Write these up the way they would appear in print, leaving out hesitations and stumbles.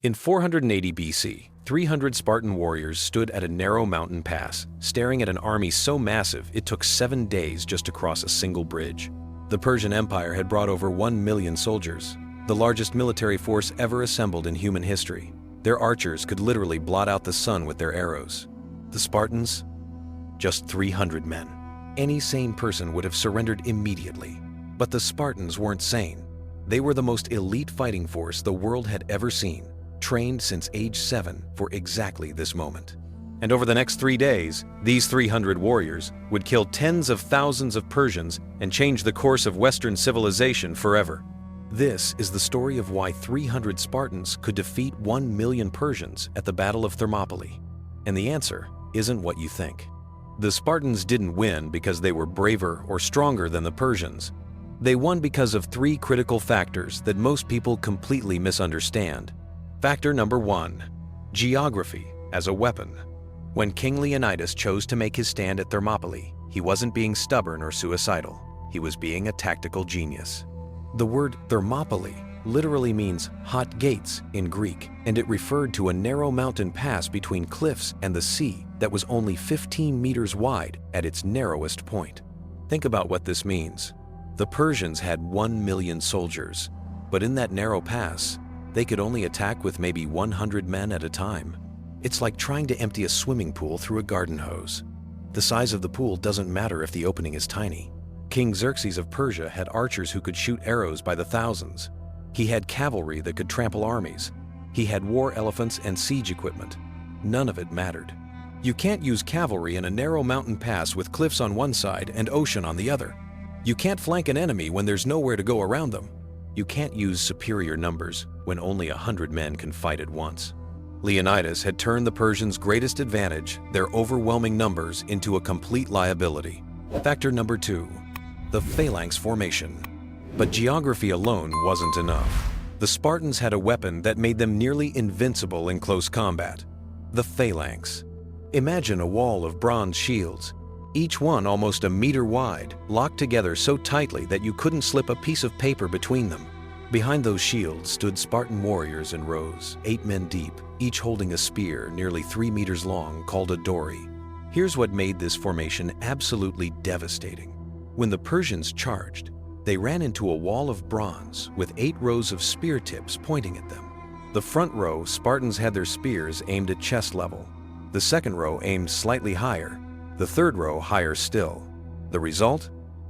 In 480 BC, 300 Spartan warriors stood at a narrow mountain pass, staring at an army so massive it took 7 days just to cross a single bridge. The Persian Empire had brought over 1 million soldiers, the largest military force ever assembled in human history. Their archers could literally blot out the sun with their arrows. The Spartans? Just 300 men. Any sane person would have surrendered immediately. But the Spartans weren't sane. They were the most elite fighting force the world had ever seen, trained since age 7 for exactly this moment. And over the next 3 days, these 300 warriors would kill tens of thousands of Persians and change the course of Western civilization forever. This is the story of why 300 Spartans could defeat 1 million Persians at the Battle of Thermopylae. And the answer isn't what you think. The Spartans didn't win because they were braver or stronger than the Persians. They won because of 3 critical factors that most people completely misunderstand. Factor number 1, geography as a weapon. When King Leonidas chose to make his stand at Thermopylae, he wasn't being stubborn or suicidal. He was being a tactical genius. The word Thermopylae literally means hot gates in Greek, and it referred to a narrow mountain pass between cliffs and the sea that was only 15 meters wide at its narrowest point. Think about what this means. The Persians had 1 million soldiers, but in that narrow pass, they could only attack with maybe 100 men at a time. It's like trying to empty a swimming pool through a garden hose. The size of the pool doesn't matter if the opening is tiny. King Xerxes of Persia had archers who could shoot arrows by the thousands. He had cavalry that could trample armies. He had war elephants and siege equipment. None of it mattered. You can't use cavalry in a narrow mountain pass with cliffs on one side and ocean on the other. You can't flank an enemy when there's nowhere to go around them. You can't use superior numbers when only 100 men can fight at once. Leonidas had turned the Persians' greatest advantage, their overwhelming numbers, into a complete liability. Factor number 2, the phalanx formation. But geography alone wasn't enough. The Spartans had a weapon that made them nearly invincible in close combat: the phalanx. Imagine a wall of bronze shields, each one almost a meter wide, locked together so tightly that you couldn't slip a piece of paper between them. Behind those shields stood Spartan warriors in rows, 8 men deep, each holding a spear nearly 3 meters long called a dory. Here's what made this formation absolutely devastating. When the Persians charged, they ran into a wall of bronze with 8 rows of spear tips pointing at them. The front row, Spartans had their spears aimed at chest level. The second row aimed slightly higher. The third row higher still. The result?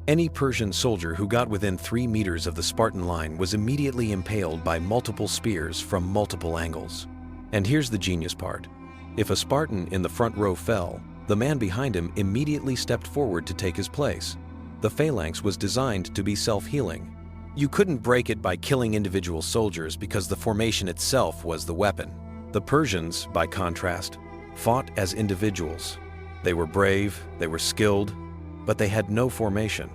Any Persian soldier who got within 3 meters of the Spartan line was immediately impaled by multiple spears from multiple angles. And here's the genius part. If a Spartan in the front row fell, the man behind him immediately stepped forward to take his place. The phalanx was designed to be self-healing. You couldn't break it by killing individual soldiers because the formation itself was the weapon. The Persians, by contrast, fought as individuals. They were brave, they were skilled, but they had no formation.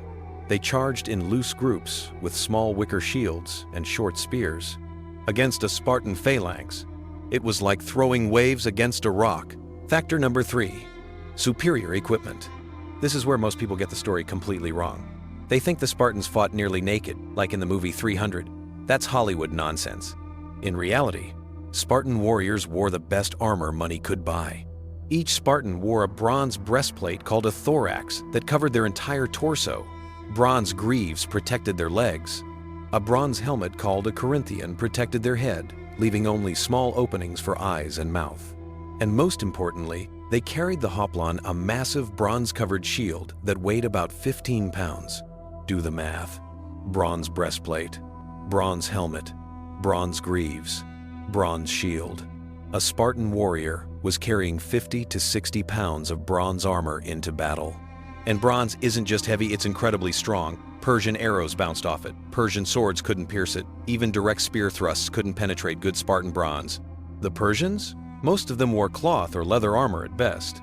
They charged in loose groups with small wicker shields and short spears. Against a Spartan phalanx, it was like throwing waves against a rock. Factor number 3, superior equipment. This is where most people get the story completely wrong. They think the Spartans fought nearly naked, like in the movie 300. That's Hollywood nonsense. In reality, Spartan warriors wore the best armor money could buy. Each Spartan wore a bronze breastplate called a thorax that covered their entire torso. Bronze greaves protected their legs. A bronze helmet called a Corinthian protected their head, leaving only small openings for eyes and mouth. And most importantly, they carried the hoplon, a massive bronze-covered shield that weighed about 15 pounds. Do the math. Bronze breastplate, bronze helmet, bronze greaves, bronze shield. A Spartan warrior was carrying 50 to 60 pounds of bronze armor into battle. And bronze isn't just heavy, it's incredibly strong. Persian arrows bounced off it. Persian swords couldn't pierce it. Even direct spear thrusts couldn't penetrate good Spartan bronze. The Persians? Most of them wore cloth or leather armor at best.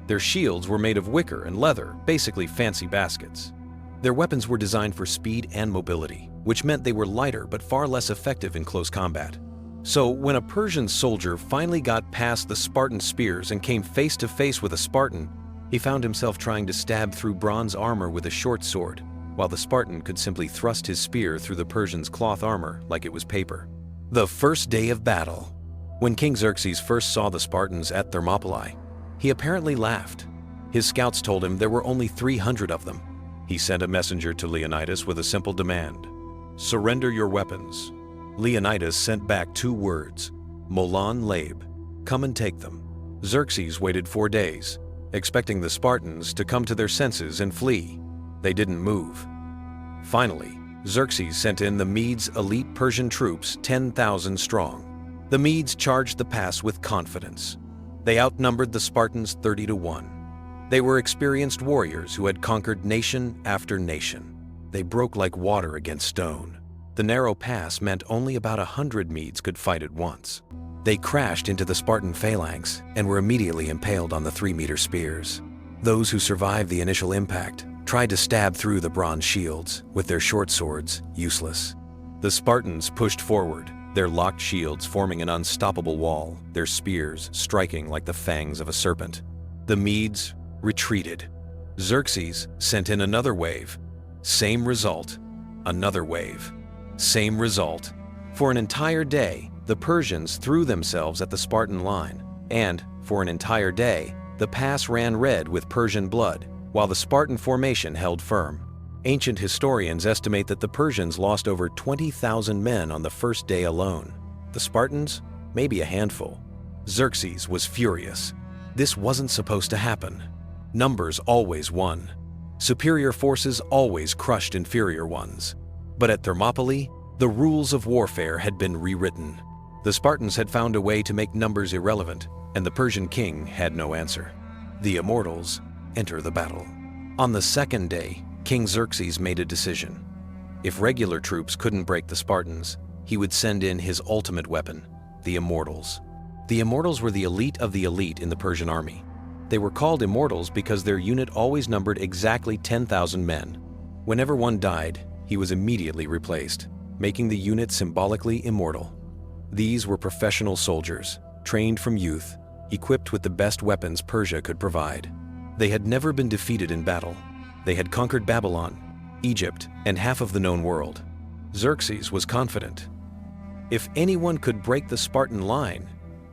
Their shields were made of wicker and leather, basically fancy baskets. Their weapons were designed for speed and mobility, which meant they were lighter but far less effective in close combat. So when a Persian soldier finally got past the Spartan spears and came face to face with a Spartan, he found himself trying to stab through bronze armor with a short sword, while the Spartan could simply thrust his spear through the Persian's cloth armor like it was paper. The first day of battle. When King Xerxes first saw the Spartans at Thermopylae, he apparently laughed. His scouts told him there were only 300 of them. He sent a messenger to Leonidas with a simple demand: "Surrender your weapons." Leonidas sent back 2 words: "Molon Labe," come and take them. Xerxes waited 4 days, expecting the Spartans to come to their senses and flee. They didn't move. Finally, Xerxes sent in the Medes' elite Persian troops, 10,000 strong. The Medes charged the pass with confidence. They outnumbered the Spartans 30-1. They were experienced warriors who had conquered nation after nation. They broke like water against stone. The narrow pass meant only about 100 Medes could fight at once. They crashed into the Spartan phalanx and were immediately impaled on the 3-meter spears. Those who survived the initial impact tried to stab through the bronze shields, with their short swords useless. The Spartans pushed forward, their locked shields forming an unstoppable wall, their spears striking like the fangs of a serpent. The Medes retreated. Xerxes sent in another wave. Same result. Another wave. Same result. For an entire day, the Persians threw themselves at the Spartan line, and, for an entire day, the pass ran red with Persian blood, while the Spartan formation held firm. Ancient historians estimate that the Persians lost over 20,000 men on the first day alone. The Spartans? Maybe a handful. Xerxes was furious. This wasn't supposed to happen. Numbers always won. Superior forces always crushed inferior ones. But at Thermopylae, the rules of warfare had been rewritten. The Spartans had found a way to make numbers irrelevant, and the Persian king had no answer. The Immortals enter the battle. On the second day, King Xerxes made a decision. If regular troops couldn't break the Spartans, he would send in his ultimate weapon, the Immortals. The Immortals were the elite of the elite in the Persian army. They were called Immortals because their unit always numbered exactly 10,000 men. Whenever one died, he was immediately replaced, making the unit symbolically immortal. These were professional soldiers, trained from youth, equipped with the best weapons Persia could provide. They had never been defeated in battle. They had conquered Babylon, Egypt, and half of the known world. Xerxes was confident. If anyone could break the Spartan line,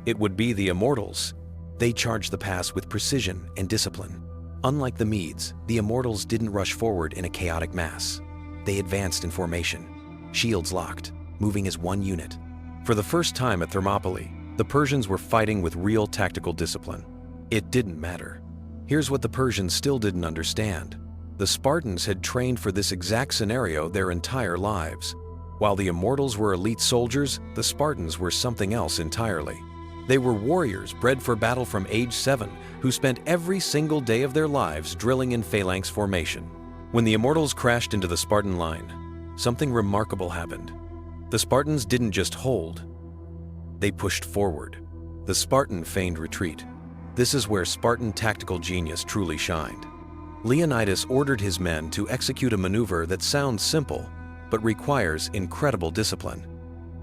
it would be the Immortals. They charged the pass with precision and discipline. Unlike the Medes, the Immortals didn't rush forward in a chaotic mass. They advanced in formation, shields locked, moving as one unit. For the first time at Thermopylae, the Persians were fighting with real tactical discipline. It didn't matter. Here's what the Persians still didn't understand. The Spartans had trained for this exact scenario their entire lives. While the Immortals were elite soldiers, the Spartans were something else entirely. They were warriors bred for battle from age 7, who spent every single day of their lives drilling in phalanx formation. When the Immortals crashed into the Spartan line, something remarkable happened. The Spartans didn't just hold, they pushed forward. The Spartan feigned retreat. This is where Spartan tactical genius truly shined. Leonidas ordered his men to execute a maneuver that sounds simple, but requires incredible discipline: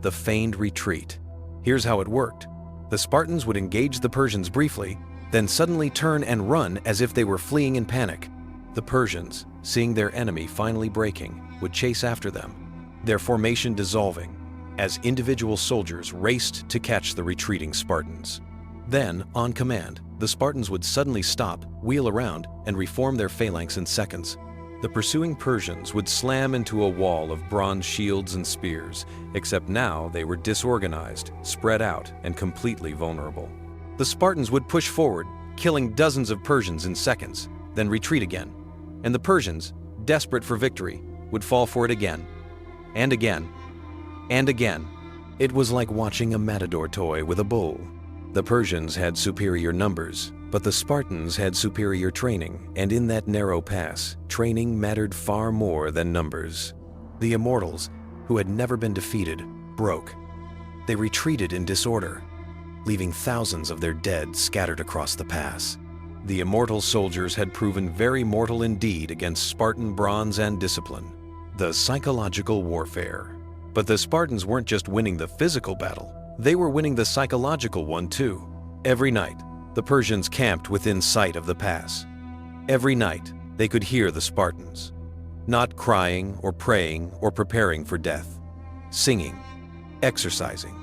the feigned retreat. Here's how it worked. The Spartans would engage the Persians briefly, then suddenly turn and run as if they were fleeing in panic. The Persians, seeing their enemy finally breaking, would chase after them, their formation dissolving, as individual soldiers raced to catch the retreating Spartans. Then, on command, the Spartans would suddenly stop, wheel around, and reform their phalanx in seconds. The pursuing Persians would slam into a wall of bronze shields and spears, except now they were disorganized, spread out, and completely vulnerable. The Spartans would push forward, killing dozens of Persians in seconds, then retreat again. And the Persians, desperate for victory, would fall for it again, and again, and again. It was like watching a matador toy with a bull. The Persians had superior numbers, but the Spartans had superior training, and in that narrow pass, training mattered far more than numbers. The Immortals, who had never been defeated, broke. They retreated in disorder, leaving thousands of their dead scattered across the pass. The Immortal soldiers had proven very mortal indeed against Spartan bronze and discipline. The psychological warfare. But the Spartans weren't just winning the physical battle, they were winning the psychological one too. Every night, the Persians camped within sight of the pass. Every night, they could hear the Spartans, not crying or praying or preparing for death, singing, exercising,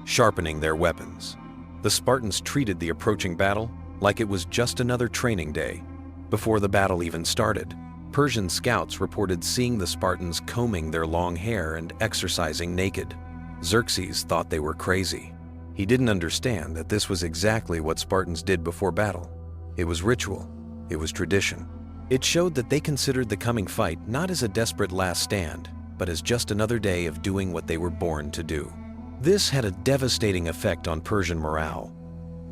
sharpening their weapons. The Spartans treated the approaching battle like it was just another training day. Before the battle even started, Persian scouts reported seeing the Spartans combing their long hair and exercising naked. Xerxes thought they were crazy. He didn't understand that this was exactly what Spartans did before battle. It was ritual. It was tradition. It showed that they considered the coming fight not as a desperate last stand, but as just another day of doing what they were born to do. This had a devastating effect on Persian morale.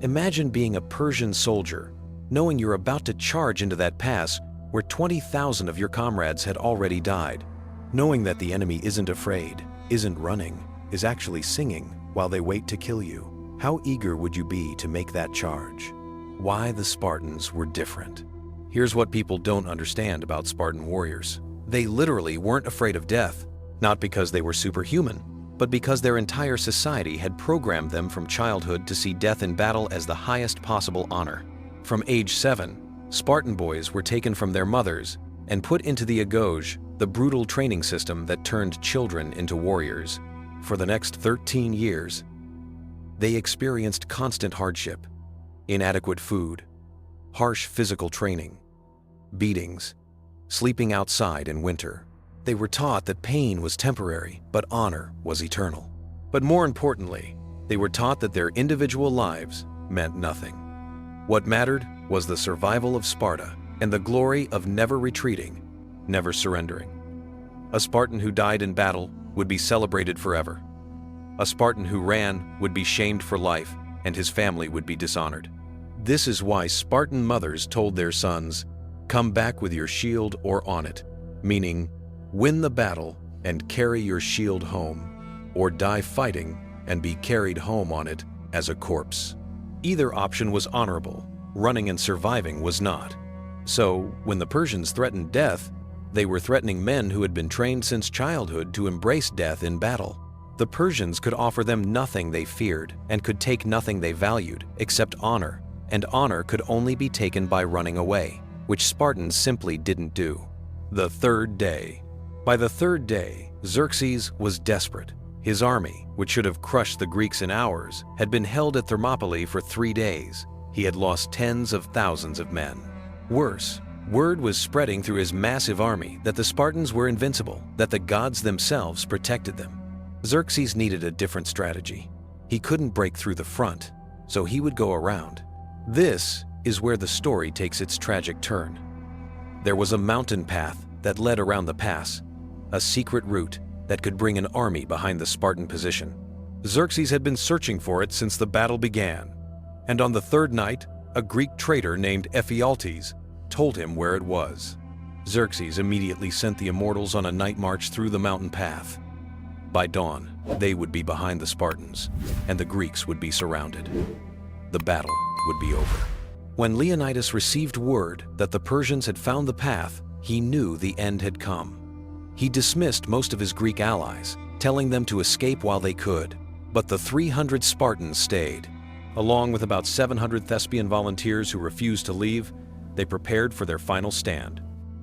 Imagine being a Persian soldier, knowing you're about to charge into that pass where 20,000 of your comrades had already died, knowing that the enemy isn't afraid, isn't running, is actually singing while they wait to kill you. How eager would you be to make that charge? Why the Spartans were different. Here's what people don't understand about Spartan warriors. They literally weren't afraid of death, not because they were superhuman, but because their entire society had programmed them from childhood to see death in battle as the highest possible honor. From age 7, Spartan boys were taken from their mothers and put into the agoge, the brutal training system that turned children into warriors. For the next 13 years, they experienced constant hardship, inadequate food, harsh physical training, beatings, sleeping outside in winter. They were taught that pain was temporary, but honor was eternal. But more importantly, they were taught that their individual lives meant nothing. What mattered was the survival of Sparta and the glory of never retreating, never surrendering. A Spartan who died in battle would be celebrated forever. A Spartan who ran would be shamed for life, and his family would be dishonored. This is why Spartan mothers told their sons, "Come back with your shield or on it," meaning, win the battle and carry your shield home, or die fighting and be carried home on it as a corpse. Either option was honorable. Running and surviving was not. So, when the Persians threatened death, they were threatening men who had been trained since childhood to embrace death in battle. The Persians could offer them nothing they feared and could take nothing they valued except honor, and honor could only be taken by running away, which Spartans simply didn't do. The third day. By the third day, Xerxes was desperate. His army, which should have crushed the Greeks in hours, had been held at Thermopylae for 3 days. He had lost tens of thousands of men. Worse, word was spreading through his massive army that the Spartans were invincible, that the gods themselves protected them. Xerxes needed a different strategy. He couldn't break through the front, so he would go around. This is where the story takes its tragic turn. There was a mountain path that led around the pass, a secret route that could bring an army behind the Spartan position. Xerxes had been searching for it since the battle began, and on the third night, a Greek traitor named Ephialtes told him where it was. Xerxes immediately sent the Immortals on a night march through the mountain path. By dawn, they would be behind the Spartans, and the Greeks would be surrounded. The battle would be over. When Leonidas received word that the Persians had found the path, he knew the end had come. He dismissed most of his Greek allies, telling them to escape while they could, but the 300 Spartans stayed. Along with about 700 Thespian volunteers who refused to leave, they prepared for their final stand.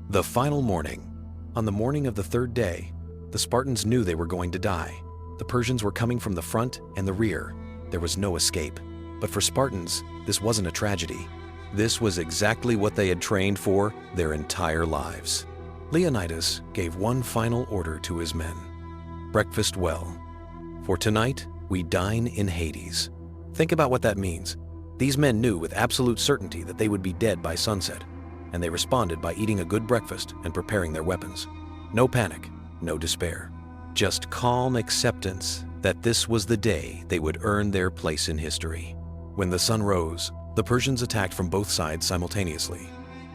The final morning. On the morning of the third day, the Spartans knew they were going to die. The Persians were coming from the front and the rear. There was no escape. But for Spartans, this wasn't a tragedy. This was exactly what they had trained for their entire lives. Leonidas gave one final order to his men. Breakfast well. For tonight, we dine in Hades. Think about what that means. These men knew with absolute certainty that they would be dead by sunset, and they responded by eating a good breakfast and preparing their weapons. No panic, no despair. Just calm acceptance that this was the day they would earn their place in history. When the sun rose, the Persians attacked from both sides simultaneously.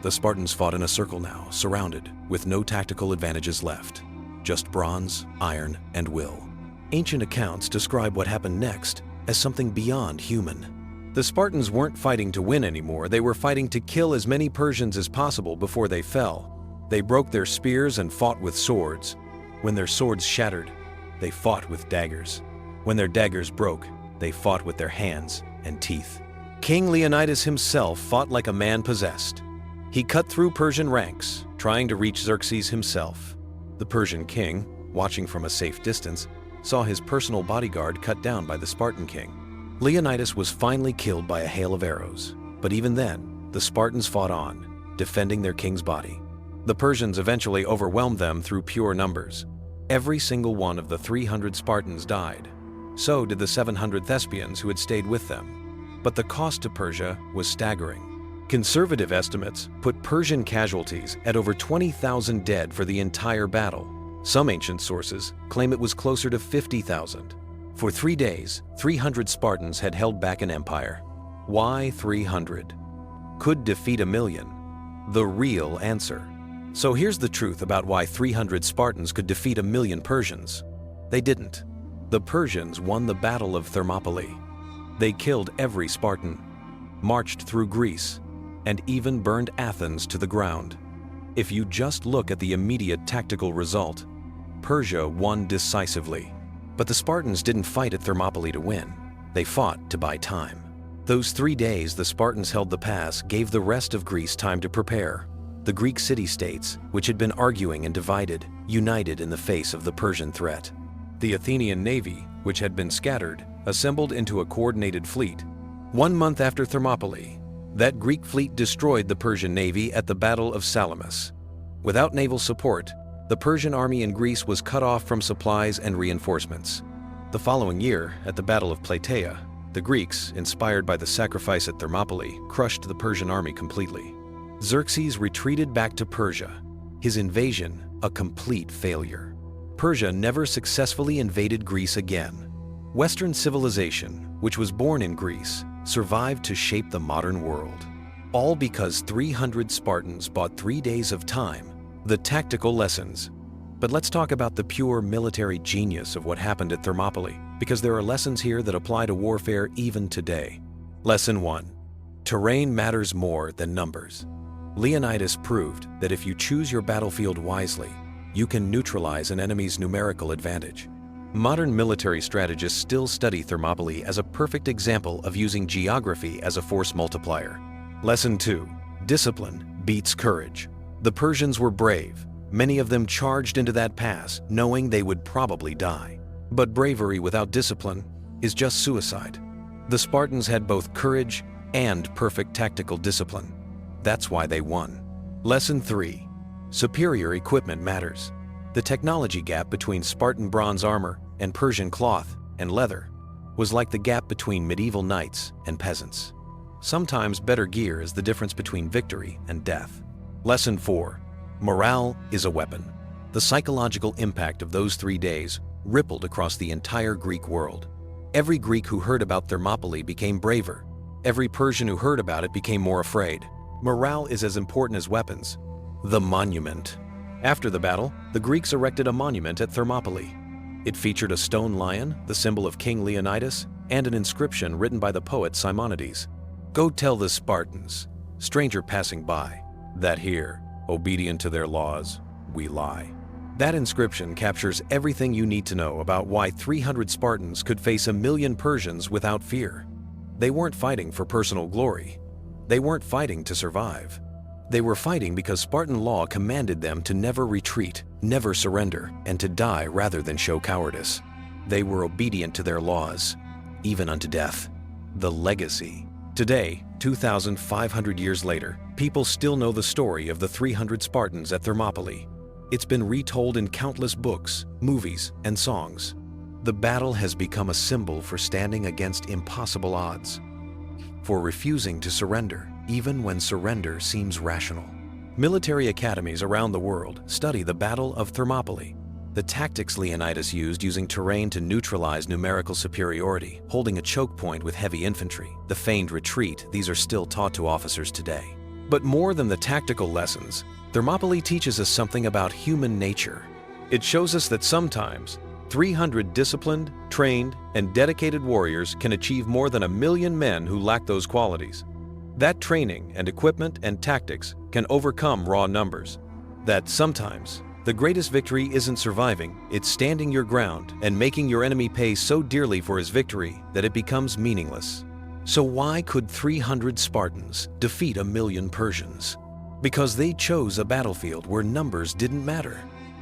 The Spartans fought in a circle now, surrounded, with no tactical advantages left. Just bronze, iron, and will. Ancient accounts describe what happened next as something beyond human. The Spartans weren't fighting to win anymore, they were fighting to kill as many Persians as possible before they fell. They broke their spears and fought with swords. When their swords shattered, they fought with daggers. When their daggers broke, they fought with their hands and teeth. King Leonidas himself fought like a man possessed. He cut through Persian ranks, trying to reach Xerxes himself. The Persian king, watching from a safe distance, saw his personal bodyguard cut down by the Spartan king. Leonidas was finally killed by a hail of arrows, but even then, the Spartans fought on, defending their king's body. The Persians eventually overwhelmed them through pure numbers. Every single one of the 300 Spartans died. So did the 700 Thespians who had stayed with them. But the cost to Persia was staggering. Conservative estimates put Persian casualties at over 20,000 dead for the entire battle. Some ancient sources claim it was closer to 50,000. For 3 days, 300 Spartans had held back an empire. Why 300? Could defeat 1,000,000? The real answer. So here's the truth about why 300 Spartans could defeat 1,000,000 Persians. They didn't. The Persians won the Battle of Thermopylae. They killed every Spartan, marched through Greece, and even burned Athens to the ground. If you just look at the immediate tactical result, Persia won decisively. But the Spartans didn't fight at Thermopylae to win. They fought to buy time. Those 3 days the Spartans held the pass gave the rest of Greece time to prepare. The Greek city-states, which had been arguing and divided, united in the face of the Persian threat. The Athenian navy, which had been scattered, assembled into a coordinated fleet. 1 month after Thermopylae, that Greek fleet destroyed the Persian navy at the Battle of Salamis. Without naval support, the Persian army in Greece was cut off from supplies and reinforcements. The following year, at the Battle of Plataea, the Greeks, inspired by the sacrifice at Thermopylae, crushed the Persian army completely. Xerxes retreated back to Persia, his invasion a complete failure. Persia never successfully invaded Greece again. Western civilization, which was born in Greece, survived to shape the modern world. All because 300 Spartans bought 3 days of time, the tactical lessons. But let's talk about the pure military genius of what happened at Thermopylae, because there are lessons here that apply to warfare even today. Lesson 1. Terrain matters more than numbers. Leonidas proved that if you choose your battlefield wisely, you can neutralize an enemy's numerical advantage. Modern military strategists still study Thermopylae as a perfect example of using geography as a force multiplier. Lesson 2. Discipline beats courage. The Persians were brave. Many of them charged into that pass, knowing they would probably die. But bravery without discipline is just suicide. The Spartans had both courage and perfect tactical discipline. That's why they won. Lesson 3. Superior equipment matters. The technology gap between Spartan bronze armor and Persian cloth and leather was like the gap between medieval knights and peasants. Sometimes better gear is the difference between victory and death. Lesson 4. Morale is a weapon. The psychological impact of those 3 days rippled across the entire Greek world. Every Greek who heard about Thermopylae became braver. Every Persian who heard about it became more afraid. Morale is as important as weapons. The monument. After the battle, the Greeks erected a monument at Thermopylae. It featured a stone lion, the symbol of King Leonidas, and an inscription written by the poet Simonides. Go tell the Spartans, stranger passing by, that here, obedient to their laws, we lie. That inscription captures everything you need to know about why 300 Spartans could face 1,000,000 Persians without fear. They weren't fighting for personal glory. They weren't fighting to survive. They were fighting because Spartan law commanded them to never retreat, never surrender, and to die rather than show cowardice. They were obedient to their laws, even unto death. The legacy. Today, 2,500 years later, people still know the story of the 300 Spartans at Thermopylae. It's been retold in countless books, movies, and songs. The battle has become a symbol for standing against impossible odds, for refusing to surrender, even when surrender seems rational. Military academies around the world study the Battle of Thermopylae, the tactics Leonidas used using terrain to neutralize numerical superiority, holding a choke point with heavy infantry, the feigned retreat. These are still taught to officers today. But more than the tactical lessons, Thermopylae teaches us something about human nature. It shows us that sometimes 300 disciplined, trained, and dedicated warriors can achieve more than 1,000,000 men who lack those qualities. That training and equipment and tactics can overcome raw numbers. That sometimes the greatest victory isn't surviving, it's standing your ground and making your enemy pay so dearly for his victory that it becomes meaningless. So why could 300 Spartans defeat 1,000,000 Persians? Because they chose a battlefield where numbers didn't matter.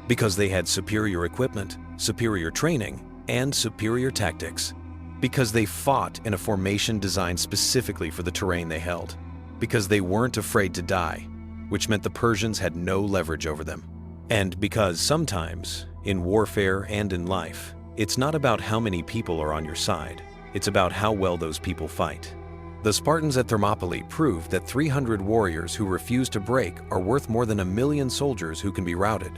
Because they had superior equipment, superior training, and superior tactics. Because they fought in a formation designed specifically for the terrain they held. Because they weren't afraid to die, which meant the Persians had no leverage over them. And because sometimes, in warfare and in life, it's not about how many people are on your side, it's about how well those people fight. The Spartans at Thermopylae proved that 300 warriors who refuse to break are worth more than 1,000,000 soldiers who can be routed.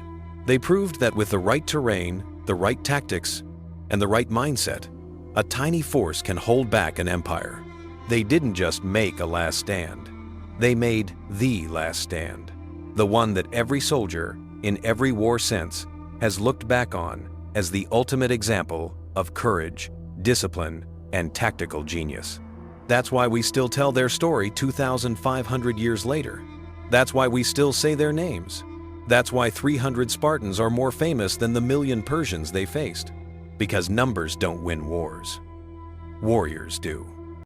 They proved that with the right terrain, the right tactics, and the right mindset, a tiny force can hold back an empire. They didn't just make a last stand. They made the last stand. The one that every soldier, in every war since, has looked back on as the ultimate example of courage, discipline, and tactical genius. That's why we still tell their story 2,500 years later. That's why we still say their names. That's why 300 Spartans are more famous than the 1,000,000 Persians they faced. Because numbers don't win wars. Warriors do.